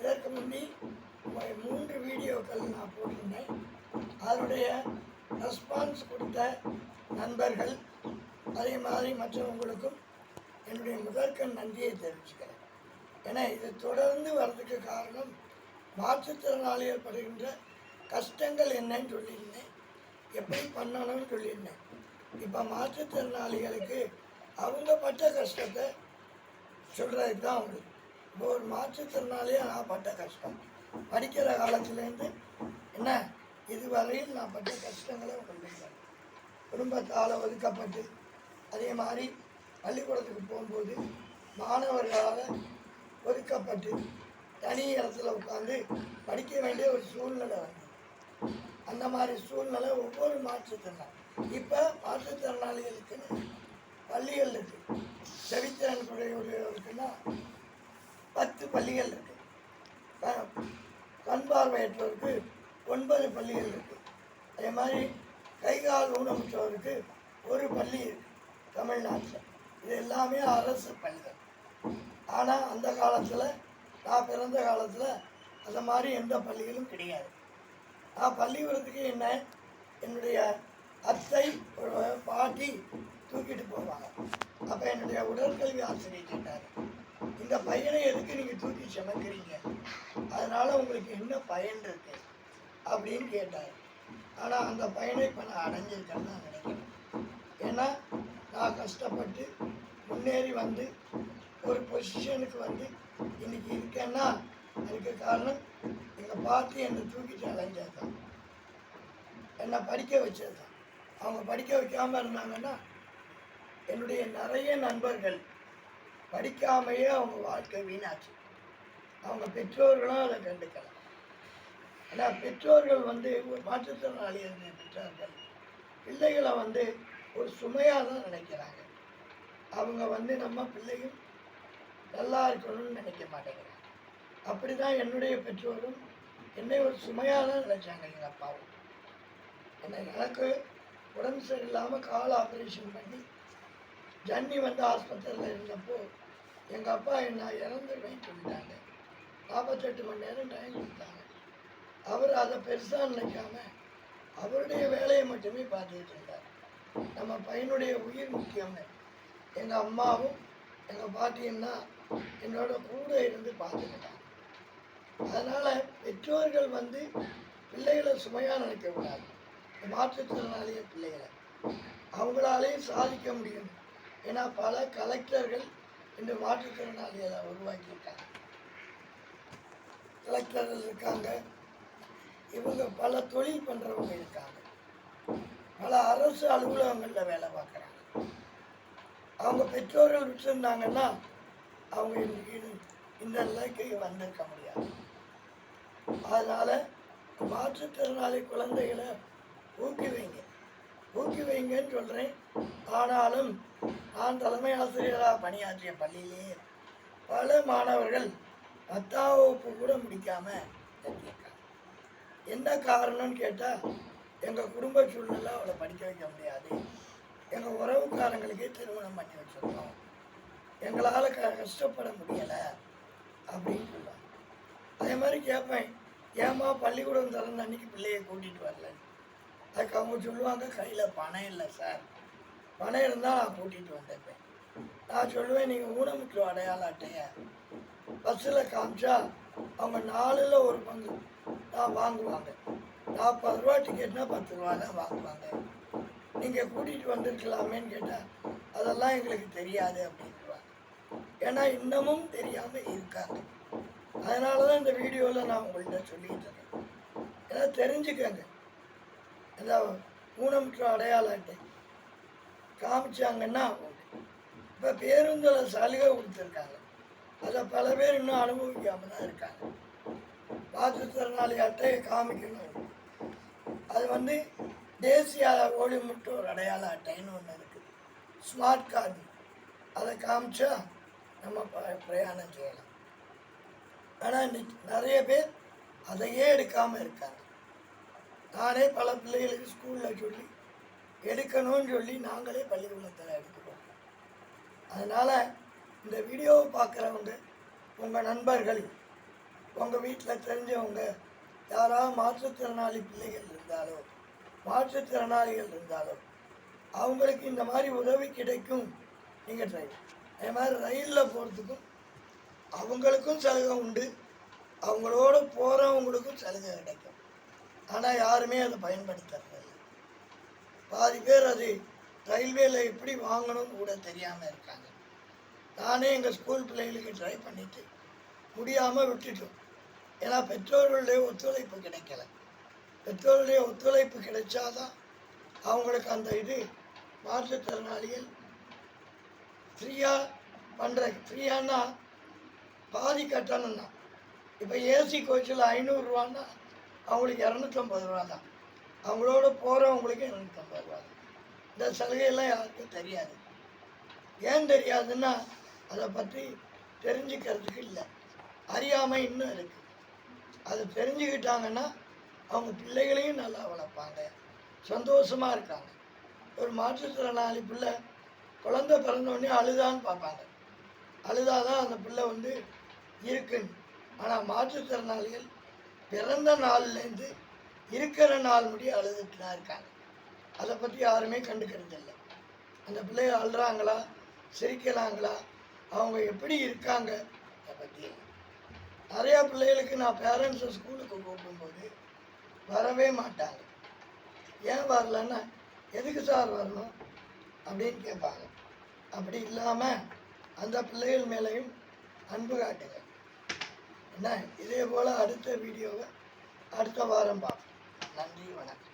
இதற்கு முந்தி 3 வீடியோக்கள் நான் போட்டிருந்தேன். அதனுடைய ரெஸ்பான்ஸ் கொடுத்த நண்பர்கள் அதே மாதிரி மற்றவங்களுக்கும் என்னுடைய முதற்கண் நன்றியை தெரிவிச்சுக்கிறேன். ஏன்னா இது தொடர்ந்து வர்றதுக்கு காரணம் மாற்றுத்திறனாளிகள் படுகின்ற கஷ்டங்கள் என்னன்னு சொல்லியிருந்தேன், எப்படி பண்ணணும்னு சொல்லியிருந்தேன். இப்போ மாற்றுத்திறனாளிகளுக்கு அவங்க பட்ட கஷ்டத்தை சொல்கிறதுக்கு தான் அவங்களுக்கு. இப்போ ஒரு மாற்றுத்திறனாளியாக நான் பட்ட கஷ்டம் படிக்கிற காலத்துலேருந்து என்ன இதுவரையில் நான் பட்ட கஷ்டங்களை உங்களுக்கு குடும்பத்தால் ஒதுக்கப்பட்டு, அதே மாதிரி பள்ளிக்கூடத்துக்கு போகும்போது மாணவர்களால் ஒதுக்கப்பட்டு தனி இடத்துல உட்காந்து படிக்க வேண்டிய ஒரு சூழ்நிலை வந்து அந்த மாதிரி சூழ்நிலை ஒவ்வொரு மாற்றுத்திறனாளி இப்போ மாற்றுத்திறனாளிகளுக்குன்னு பள்ளிகள் இருக்குது. செவித்திறன் குறைவுடையவர்களுக்குன்னா 10 பள்ளிகள் இருக்குது. கண் பார்வையற்றவருக்கு 9 பள்ளிகள் இருக்குது. அதே மாதிரி கைகால் ஊனமுற்றவருக்கு ஒரு பள்ளி இருக்குது தமிழ்நாட்டில். இது எல்லாமே அரசு பள்ளிகள். ஆனால் அந்த காலத்தில் நான் பிறந்த காலத்தில் அந்த மாதிரி எந்த பள்ளிகளும் கிடையாது. நான் பள்ளிக்கூடத்துக்கு என்னுடைய அத்தை ஒரு பாட்டி தூக்கிட்டு போவாங்க. அப்போ என்னுடைய உடற்கல்வி ஆசிரியர் கேட்டார், இந்த பையனை எதுக்கு நீங்கள் தூக்கி சுமக்கிறீங்க, அதனால் உங்களுக்கு என்ன பயன் இருக்கு அப்படின்னு கேட்டார். ஆனால் அந்த பயனை இப்போ நான் அடைஞ்சிருக்கேன்னு நான் நினைக்கிறேன். ஏன்னா நான் கஷ்டப்பட்டு முன்னேறி வந்து ஒரு பொசிஷனுக்கு வந்து இன்னைக்கு இருக்கேன்னா அதுக்கு காரணம் எங்கள் பாட்டி என்னை தூக்கிட்டு அலைஞ்சது தான், என்னை படிக்க வச்சது தான். அவங்க படிக்க வைக்காமல் இருந்தாங்கன்னா என்னுடைய நிறைய நண்பர்கள் படிக்காமையே அவங்க வாழ்க்கை வீணாச்சு. அவங்க பெற்றோர்களும் அதை கண்டுக்கலாம். ஏன்னா பெற்றோர்கள் வந்து ஒரு மாற்றுத்திறனாளிகள் பெற்றார்கள் பிள்ளைகளை வந்து ஒரு சுமையாக தான் நினைக்கிறாங்க. அவங்க வந்து நம்ம பிள்ளைகள் நல்லா இருக்கணும்னு நினைக்க மாட்டேங்கிறாங்க. அப்படி தான் என்னுடைய பெற்றோரும் என்னை ஒரு சுமையாக தான் நினைச்சாங்க. எங்கள் அப்பாவும் எனக்கு உடம்பு சரியில்லாமல் கால் ஆப்ரேஷன் பண்ணி ஜன்னி வந்து ஆஸ்பத்திரியில் இருந்தப்போ எங்கள் அப்பா என்ன இறந்துருவேன்னு சொல்லிட்டாங்க. 48 மணி நேரம் டைம் கொடுத்தாங்க. அவர் அதை பெருசாக நினைக்காம அவருடைய வேலையை மட்டுமே பார்த்துக்கிட்டு இருந்தார். நம்ம பையனுடைய உயிர் முக்கியம்னு எங்கள் அம்மாவும் எங்கள் பாட்டியும் தான் என்னோட கூட இருந்து பார்த்துக்கிட்டாங்க. அதனால் பெற்றோர்கள் வந்து பிள்ளைகளை சுமையாக நினைக்கக்கூடாது. மாற்றுத்திறனாளிய பிள்ளைகளை அவங்களாலேயும் சாதிக்க முடியும். ஏன்னா பல கலெக்டர்கள் இந்த மாற்றுத்திறனாளிகளை உருவாக்கியிருக்காங்க. கலெக்டர்கள் இருக்காங்க, இவங்க பல தொழில் பண்ணுறவங்க இருக்காங்க, பல அரசு அலுவலகங்களில் வேலை பார்க்குறாங்க. அவங்க பெற்றோர்கள் விட்டுருந்தாங்கன்னா அவங்க இந்த நிலைக்கு வந்திருக்க முடியாது. அதனால் மாற்றுத்திறனாளி குழந்தைகளை ஊக்குவிங்கன்னு சொல்கிறேன். ஆனாலும் நான் தலைமை ஆசிரியராக பணியாற்றிய பள்ளியிலேயே பல மாணவர்கள் 10ஆம் வகுப்பு கூட முடிக்காமல் இருக்காங்க. என்ன காரணம்னு கேட்டால் எங்கள் குடும்ப சூழ்நிலை அவளை படிக்க வைக்க முடியாது, எங்கள் உறவுக்காரங்களுக்கே திருமணம் பண்ணி வச்சுருக்கோம், எங்களால் கஷ்டப்பட முடியலை அப்படின்னு சொல்லுவாங்க. அதே மாதிரி கேட்பேன், ஏம்மா பள்ளிக்கூடம் திறந்த அன்றைக்கி பிள்ளையை கூட்டிகிட்டு வரலன்னு. அதுக்கு அவங்க சொல்லுவாங்க, கையில் பணம் இல்லை சார், பணம் இருந்தால் நான் கூட்டிகிட்டு வந்திருப்பேன். நான் சொல்லுவேன், நீங்கள் ஊனமுற்ற அடையாள அட்டையை பஸ்ஸில் காமிச்சா அவங்க 4ல் 1 பங்கு தான் வாங்குவாங்க. 40 ரூபா டிக்கெட்னா 10 ரூபா தான் வாங்குவாங்க. நீங்கள் கூட்டிகிட்டு வந்திருக்கலாமேன்னு கேட்டால் அதெல்லாம் எங்களுக்கு தெரியாது அப்படின்ட்டுருவாங்க. ஏன்னா இன்னமும் தெரியாமல் இருக்காங்க. அதனால தான் இந்த வீடியோவில் நான் உங்கள்கிட்ட சொல்லிகிட்டு இருக்கேன். ஏன்னா தெரிஞ்சுக்கங்க. ஏதாவது ஊனமுற்ற அடையாள அட்டை காமிச்சாங்கன்னா இப்போ பேருந்தில் சலுகை கொடுத்துருக்காங்க, அதை பல பேர் இன்னும் அனுபவிக்காமல் தான் இருக்காங்க. மாற்றுத்திறனாளி அட்டையை காமிக்கணும். அது வந்து தேசிய ஊனமுற்றோர் அடையாள அட்டைன்னு ஒன்று இருக்குது, ஸ்மார்ட் கார்டு. அதை காமிச்சா நம்ம பிரயாணம் செய்யலாம். ஆனால் இன்னைக்கு நிறைய பேர் அதையே எடுக்காமல் இருக்காங்க. நானே பல பிள்ளைகளுக்கு ஸ்கூலில் சொல்லி எடுக்கணும்னு சொல்லி நாங்களே பள்ளிக்கூடத்தில் எடுத்துக்கிறோம். அதனால் இந்த வீடியோவை பார்க்குறவங்க உங்கள் நண்பர்கள் உங்கள் வீட்டில் தெரிஞ்சவங்க யாராவது மாற்றுத்திறனாளி பிள்ளைகள் இருந்தாலோ மாற்றுத்திறனாளிகள் இருந்தாலோ அவங்களுக்கு இந்த மாதிரி உதவி கிடைக்கும். நீங்கள் ட்ரை அதே மாதிரி ரயிலில் போகிறதுக்கும் அவங்களுக்கும் சலுகை உண்டு, அவங்களோட போகிறவங்களுக்கும் சலுகை கிடைக்கும். ஆனால் யாருமே அதை பயன்படுத்துறதில்லை. பாதி பேர் அது ரயில்வேல எப்படி வாங்கணும்னு கூட தெரியாமல் இருக்காங்க. நானே எங்கள் ஸ்கூல் பிள்ளைகளுக்கு ட்ரை பண்ணிவிட்டு முடியாமல் விட்டுட்டோம். ஏன்னா பெற்றோர்களுடைய ஒத்துழைப்பு கிடைக்கல. பெற்றோருடைய ஒத்துழைப்பு கிடைச்சாதான் அவங்களுக்கு அந்த இது மாற்றுத்திறனாளிகள் ஃப்ரீயானா பாதி கட்டணம் தான். இப்போ ஏசி கோச்சில் 500 அவங்களுக்கு 250 தான். அவங்களோட போகிறவங்களுக்கு 250 தான். இந்த சலுகையெல்லாம் யாருக்கும் தெரியாது. ஏன் தெரியாதுன்னா அதை பற்றி தெரிஞ்சுக்கிறதுக்கு இல்லை, அறியாமை இன்னும் இருக்குது. அதை தெரிஞ்சுக்கிட்டாங்கன்னா அவங்க பிள்ளைகளையும் நல்லா வளர்ப்பாங்க, சந்தோஷமாக இருக்காங்க. ஒரு மாற்றுத்திறனாளி பிள்ளை குழந்தை பிறந்தோடனே அழுதான்னு பார்ப்பாங்க, அழுதாதான் அந்த பிள்ளை இருக்குன்னு. ஆனால் மாற்றுத்திறனாளிகள் பிறந்த நாள்லேருந்து இருக்கிற நாள் முடிய அழுதுட்டு தான் இருக்காங்க. அதை பற்றி யாருமே கண்டுக்கிறது இல்லை. அந்த பிள்ளைகள் அழுறாங்களா, சிரிக்கலாங்களா, அவங்க எப்படி இருக்காங்க அதை பற்றி. நிறையா பிள்ளைகளுக்கு நான் பேரண்ட்ஸை ஸ்கூலுக்கு கூப்பிடும்போது வரவே மாட்டாங்க. ஏன் வரலன்னா எதுக்கு சார் வரணும் அப்படின்னு கேட்பாங்க. அப்படி இல்லாமல் அந்த பிள்ளைகள் மேலேயும் அன்பு காட்டுங்க. என்ன இதே போல் அடுத்த வீடியோவை அடுத்த வாரம் பார்ப்போம். நன்றி, வணக்கம்.